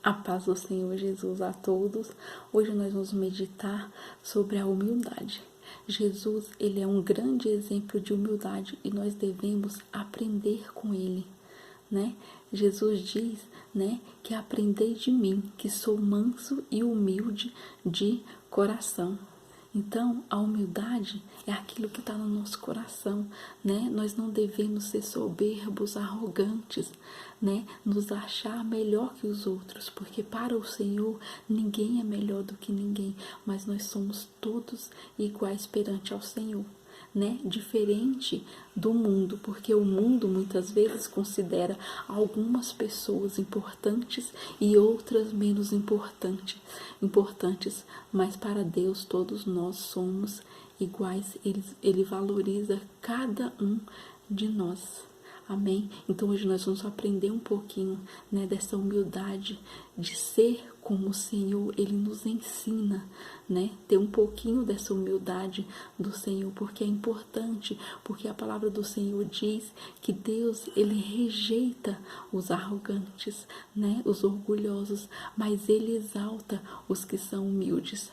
A paz do Senhor Jesus a todos. Hoje nós vamos meditar sobre a humildade. Jesus, ele é um grande exemplo de humildade e nós devemos aprender com ele, né? Jesus diz, né, que aprendei de mim, que sou manso e humilde de coração. Então, a humildade é aquilo que está no nosso coração, né? Nós não devemos ser soberbos, arrogantes, né? Nos achar melhor que os outros, porque para o Senhor ninguém é melhor do que ninguém, mas nós somos todos iguais perante ao Senhor, né? Diferente do mundo, porque o mundo muitas vezes considera algumas pessoas importantes e outras menos importantes, mas para Deus todos nós somos iguais. Ele valoriza cada um de nós. Amém? Então hoje nós vamos aprender um pouquinho, né, dessa humildade de ser como o Senhor, ele nos ensina, né? Ter um pouquinho dessa humildade do Senhor, porque é importante, porque a palavra do Senhor diz que Deus, ele rejeita os arrogantes, né? Os orgulhosos, mas ele exalta os que são humildes,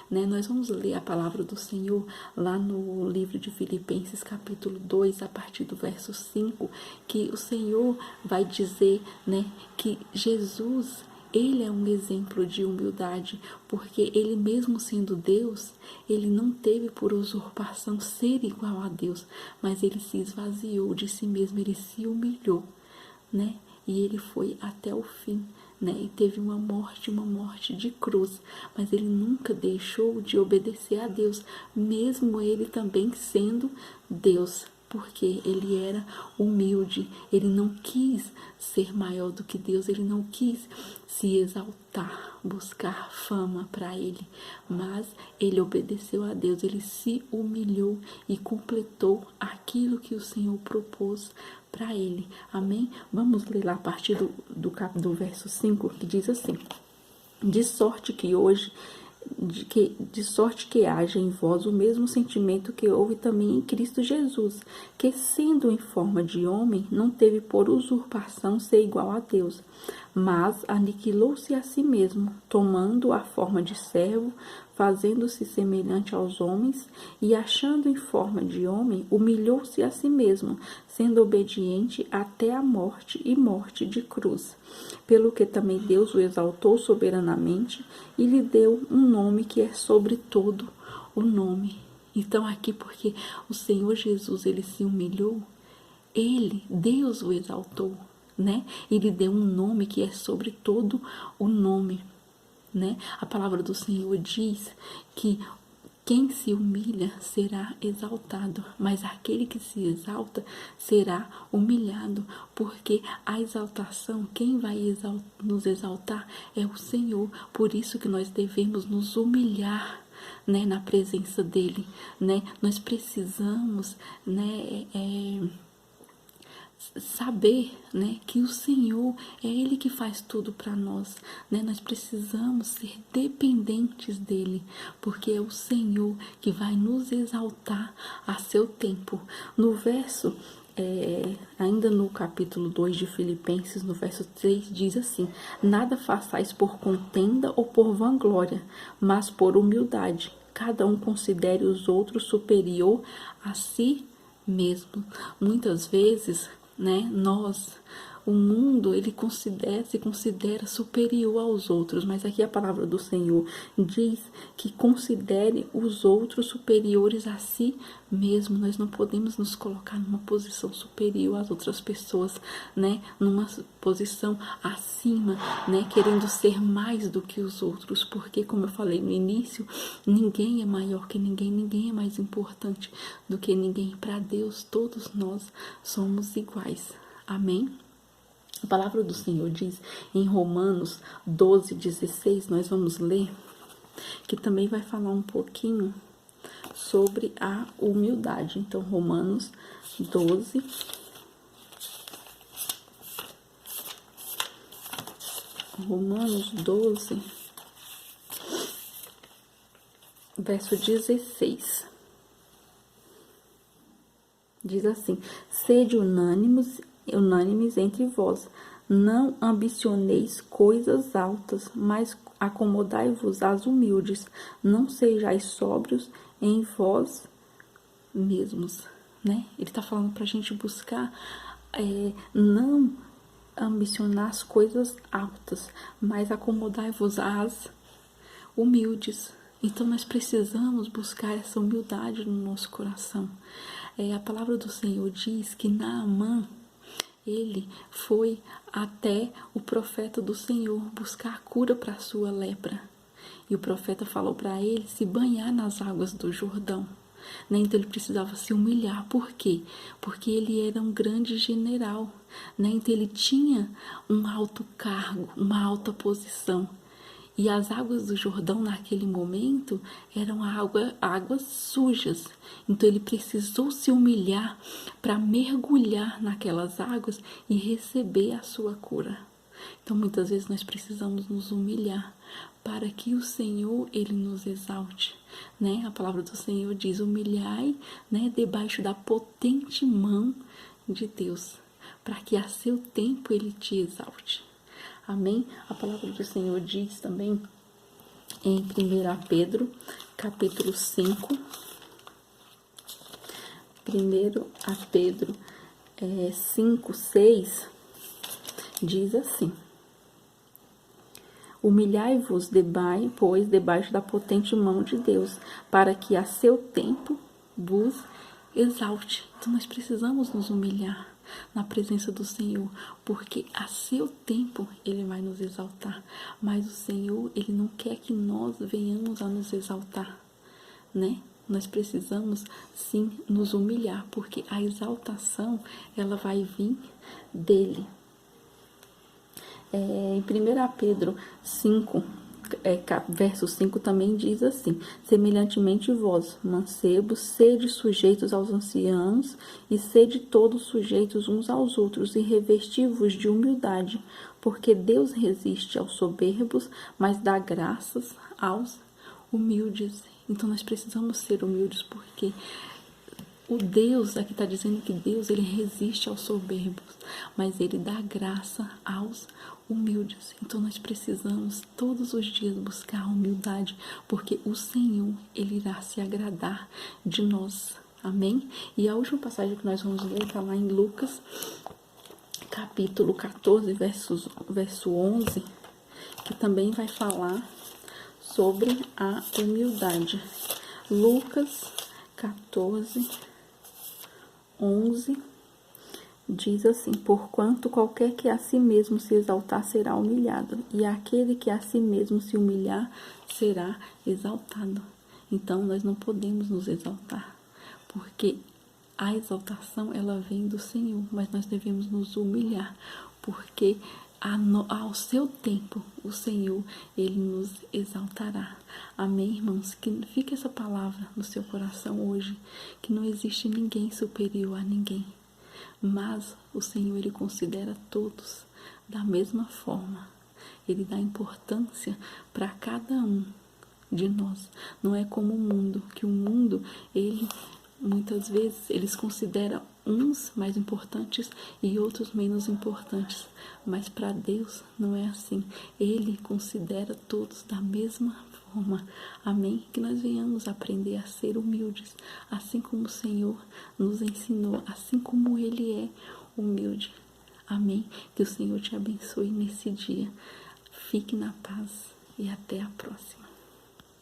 né? Nós vamos ler a palavra do Senhor lá no livro de Filipenses, capítulo 2, a partir do verso 5, que o Senhor vai dizer, né, que Jesus, ele é um exemplo de humildade, porque ele mesmo sendo Deus, ele não teve por usurpação ser igual a Deus, mas ele se esvaziou de si mesmo, ele se humilhou, né? E ele foi até o fim, né? E teve uma morte de cruz, mas ele nunca deixou de obedecer a Deus, mesmo ele também sendo Deus, porque ele era humilde, ele não quis ser maior do que Deus, ele não quis se exaltar, buscar fama para ele, mas ele obedeceu a Deus, ele se humilhou e completou aquilo que o Senhor propôs para ele. Amém? Vamos ler lá a partir do verso 5, que diz assim: de sorte que haja em vós o mesmo sentimento que houve também em Cristo Jesus, que sendo em forma de homem, não teve por usurpação ser igual a Deus, mas aniquilou-se a si mesmo, tomando a forma de servo, fazendo-se semelhante aos homens, e achando em forma de homem, humilhou-se a si mesmo, sendo obediente até a morte e morte de cruz. Pelo que também Deus o exaltou soberanamente e lhe deu um nome que é sobre todo o nome. Então aqui, porque o Senhor Jesus, ele se humilhou, Deus o exaltou, né? Ele deu um nome que é sobre todo o nome, né? A palavra do Senhor diz que quem se humilha será exaltado, mas aquele que se exalta será humilhado, porque a exaltação, quem vai nos exaltar é o Senhor. Por isso que nós devemos nos humilhar, né, na presença dele, né? Nós precisamos, né, saber, né, que o Senhor é ele que faz tudo para nós, né? Nós precisamos ser dependentes dele, porque é o Senhor que vai nos exaltar a seu tempo. No verso ainda no capítulo 2 de Filipenses, no verso 3, diz assim: nada façais por contenda ou por vanglória, mas por humildade. Cada um considere os outros superior a si mesmo. Muitas vezes, né, o mundo, ele se considera superior aos outros, mas aqui a palavra do Senhor diz que considere os outros superiores a si mesmo. Nós não podemos nos colocar numa posição superior às outras pessoas, né, numa posição acima, né, querendo ser mais do que os outros, porque, como eu falei no início, ninguém é maior que ninguém, ninguém é mais importante do que ninguém. Para Deus, todos nós somos iguais. Amém? A palavra do Senhor diz em Romanos 12:16, nós vamos ler, que também vai falar um pouquinho sobre a humildade. Então, Romanos 12, verso 16. Diz assim: sede unânimes entre vós, Não ambicioneis coisas altas, mas acomodai-vos às humildes. Não sejais sóbrios em vós mesmos, né? Ele está falando para a gente buscar não ambicionar as coisas altas, mas acomodai-vos às humildes. Então nós precisamos buscar essa humildade no nosso coração. A palavra do Senhor diz que Naamã, ele foi até o profeta do Senhor buscar cura para a sua lepra. E o profeta falou para ele se banhar nas águas do Jordão. Né? Então ele precisava se humilhar. Por quê? Porque ele era um grande general. Né? Então ele tinha um alto cargo, uma alta posição. E as águas do Jordão naquele momento eram águas sujas. Então ele precisou se humilhar para mergulhar naquelas águas e receber a sua cura. Então muitas vezes nós precisamos nos humilhar para que o Senhor ele nos exalte, né? A palavra do Senhor diz: humilhai, né, debaixo da potente mão de Deus, para que a seu tempo ele te exalte. Amém? A palavra do Senhor diz também em 1 Pedro, capítulo 5. 1 Pedro 5, 6, diz assim: humilhai-vos, pois, debaixo da potente mão de Deus, para que a seu tempo vos exalte. Então nós precisamos nos humilhar na presença do Senhor, porque a seu tempo ele vai nos exaltar. Mas o Senhor, ele não quer que nós venhamos a nos exaltar, né? Nós precisamos sim nos humilhar, porque a exaltação ela vai vir dele. Em 1 Pedro 5, verso 5 também diz assim: semelhantemente vós, mancebos, sede sujeitos aos anciãos, e sede todos sujeitos uns aos outros, e revesti-vos de humildade, porque Deus resiste aos soberbos, mas dá graças aos humildes. Então nós precisamos ser humildes, porque o Deus, aqui está dizendo que Deus ele resiste aos soberbos, mas ele dá graça aos humildes. Então nós precisamos todos os dias buscar a humildade, porque o Senhor ele irá se agradar de nós. Amém? E a última passagem que nós vamos ler está lá em Lucas, capítulo 14, verso 11, que também vai falar sobre a humildade. Lucas 14, 11 diz assim: porquanto qualquer que a si mesmo se exaltar será humilhado, e aquele que a si mesmo se humilhar será exaltado. Então nós não podemos nos exaltar, porque a exaltação ela vem do Senhor, mas nós devemos nos humilhar, porque ao seu tempo o Senhor ele nos exaltará. Amém, irmãos? Que fique essa palavra no seu coração hoje, que não existe ninguém superior a ninguém, mas o Senhor ele considera todos da mesma forma. Ele dá importância para cada um de nós. Não é como o mundo, que o mundo ele muitas vezes eles consideram uns mais importantes e outros menos importantes, mas para Deus não é assim. Ele considera todos da mesma forma. Amém? Que nós venhamos aprender a ser humildes, assim como o Senhor nos ensinou, assim como Ele é humilde. Amém? Que o Senhor te abençoe nesse dia. Fique na paz e até a próxima.